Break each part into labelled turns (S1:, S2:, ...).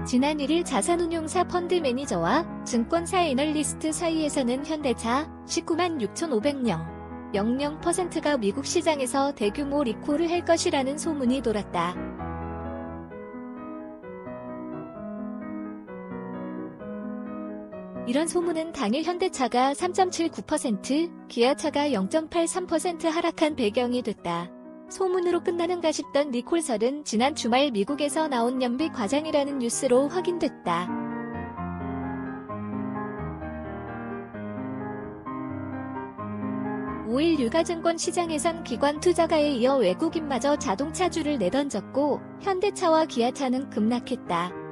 S1: 지난 1일 자산운용사 펀드 매니저와 증권사 애널리스트 사이에서는 현대차 19만 6,500명, 00%가 미국 시장에서 대규모 리콜을 할 것이라는 소문이 돌았다. 이런 소문은 당일 현대차가 3.79%, 기아차가 0.83% 하락한 배경이 됐다. 소문으로 끝나는가 싶던 리콜설은 지난 주말 미국에서 나온 연비 과장이라는 뉴스로 확인됐다. (5일) 유가증권 시장에선 기관 투자가에 이어 외국인마저 자동차주를 내던졌고 현대차와 기아차는 급락했다.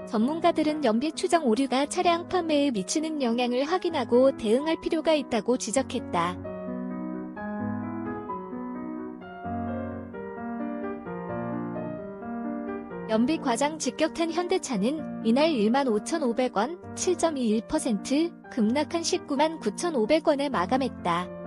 S1: 전문가들은 연비 추정 오류가 차량 판매에 미치는 영향을 확인하고 대응할 필요가 있다고 지적했다. 연비 과장 직격탄 현대차는 이날 15,500원, 7.21% 급락한 19만 9,500원에 마감했다.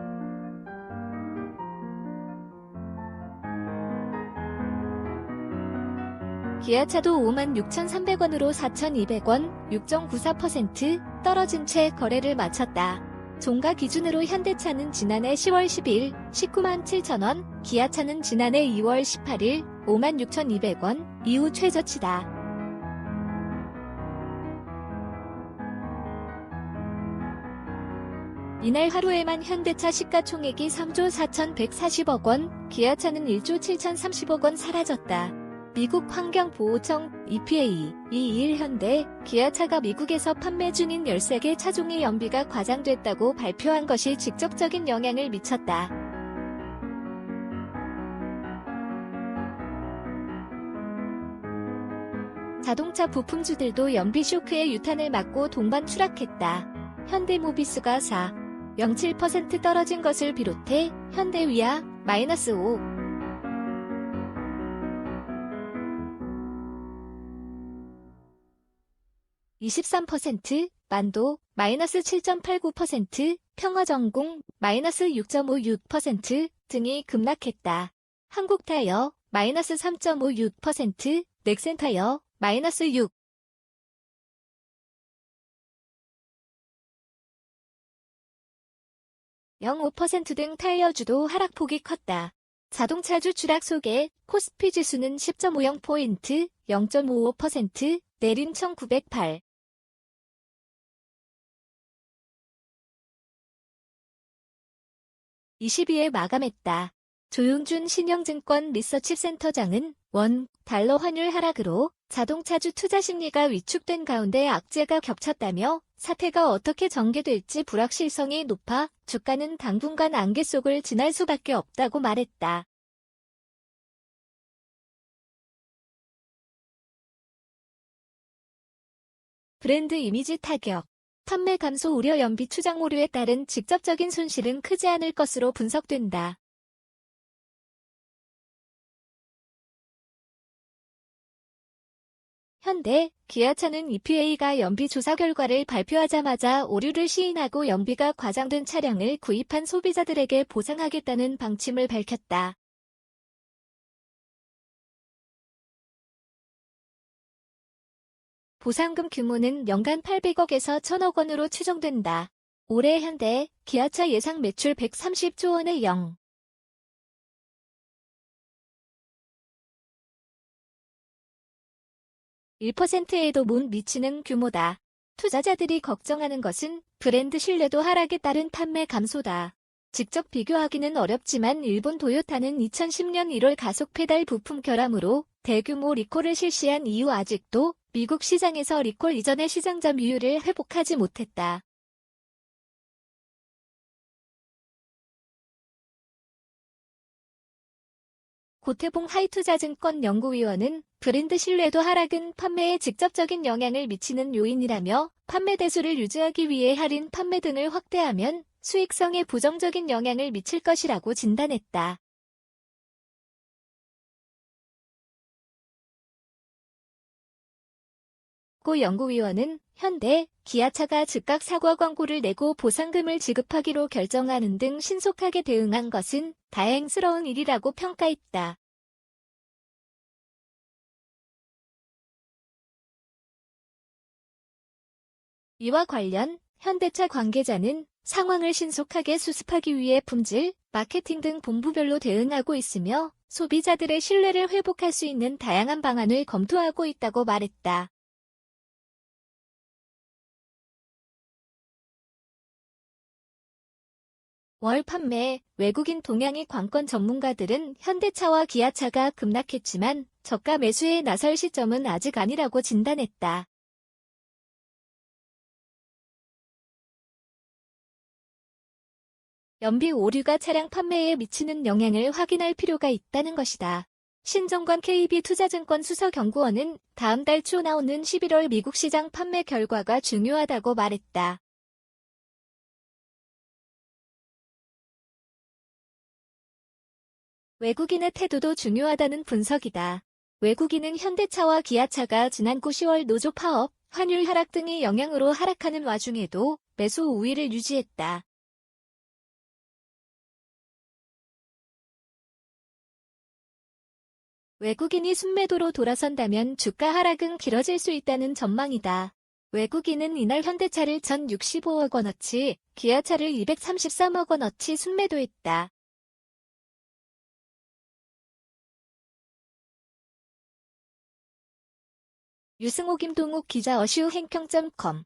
S1: 기아차도 56,300원으로 4,200원, 6.94% 떨어진 채 거래를 마쳤다. 종가 기준으로 현대차는 지난해 10월 12일 19만 7천원, 기아차는 지난해 2월 18일 56,200원 이후 최저치다. 이날 하루에만 현대차 시가총액이 3조 4,140억원, 기아차는 1조 7,030억원 사라졌다. 미국 환경보호청 EPA 2일 현대, 기아차가 미국에서 판매 중인 13개 차종의 연비가 과장됐다고 발표한 것이 직접적인 영향을 미쳤다. 자동차 부품주들도 연비 쇼크의 유탄을 맞고 동반 추락했다. 현대모비스가 4.07% 떨어진 것을 비롯해 현대위아 -5. 23%, 만도 -7.89%, 평화전공 -6.56% 등이 급락했다. 한국타이어 -3.56%, 넥센타이어 -6. 0.5% 등 타이어주도 하락폭이 컸다. 자동차주 추락 속에 코스피 지수는 10.50포인트, 0.55% 내린 1908. 22에 마감했다. 조용준 신영증권 리서치센터장은 원, 달러 환율 하락으로 자동차주 투자 심리가 위축된 가운데 악재가 겹쳤다며 사태가 어떻게 전개될지 불확실성이 높아 주가는 당분간 안개 속을 지날 수밖에 없다고 말했다. 브랜드 이미지 타격. 판매 감소 우려 연비 추정 오류에 따른 직접적인 손실은 크지 않을 것으로 분석된다. 현대, 기아차는 EPA가 연비 조사 결과를 발표하자마자 오류를 시인하고 연비가 과장된 차량을 구입한 소비자들에게 보상하겠다는 방침을 밝혔다. 보상금 규모는 연간 800억에서 1,000억 원으로 추정된다. 올해 현대, 기아차 예상 매출 130조 원의 1%에도 못 미치는 규모다. 투자자들이 걱정하는 것은 브랜드 신뢰도 하락에 따른 판매 감소다. 직접 비교하기는 어렵지만 일본 도요타는 2010년 1월 가속 페달 부품 결함으로 대규모 리콜을 실시한 이후 아직도 미국 시장에서 리콜 이전의 시장 점유율을 회복하지 못했다. 고태봉 하이투자증권 연구위원은 브랜드 신뢰도 하락은 판매에 직접적인 영향을 미치는 요인이라며 판매 대수를 유지하기 위해 할인 판매 등을 확대하면 수익성에 부정적인 영향을 미칠 것이라고 진단했다. 고 연구위원은 현대, 기아차가 즉각 사과 광고를 내고 보상금을 지급하기로 결정하는 등 신속하게 대응한 것은 다행스러운 일이라고 평가했다. 이와 관련 현대차 관계자는 상황을 신속하게 수습하기 위해 품질, 마케팅 등 본부별로 대응하고 있으며 소비자들의 신뢰를 회복할 수 있는 다양한 방안을 검토하고 있다고 말했다. 월 판매, 외국인 동양의 관건 전문가들은 현대차와 기아차가 급락했지만 저가 매수에 나설 시점은 아직 아니라고 진단했다. 연비 오류가 차량 판매에 미치는 영향을 확인할 필요가 있다는 것이다. 신정관 KB투자증권 수석연구원은 다음 달 초 나오는 11월 미국 시장 판매 결과가 중요하다고 말했다. 외국인의 태도도 중요하다는 분석이다. 외국인은 현대차와 기아차가 지난 10월 노조 파업, 환율 하락 등의 영향으로 하락하는 와중에도 매수 우위를 유지했다. 외국인이 순매도로 돌아선다면 주가 하락은 길어질 수 있다는 전망이다. 외국인은 이날 현대차를 1,065억 원어치, 기아차를 233억 원어치 순매도했다. 유승호 김동욱 기자 어슈행평.com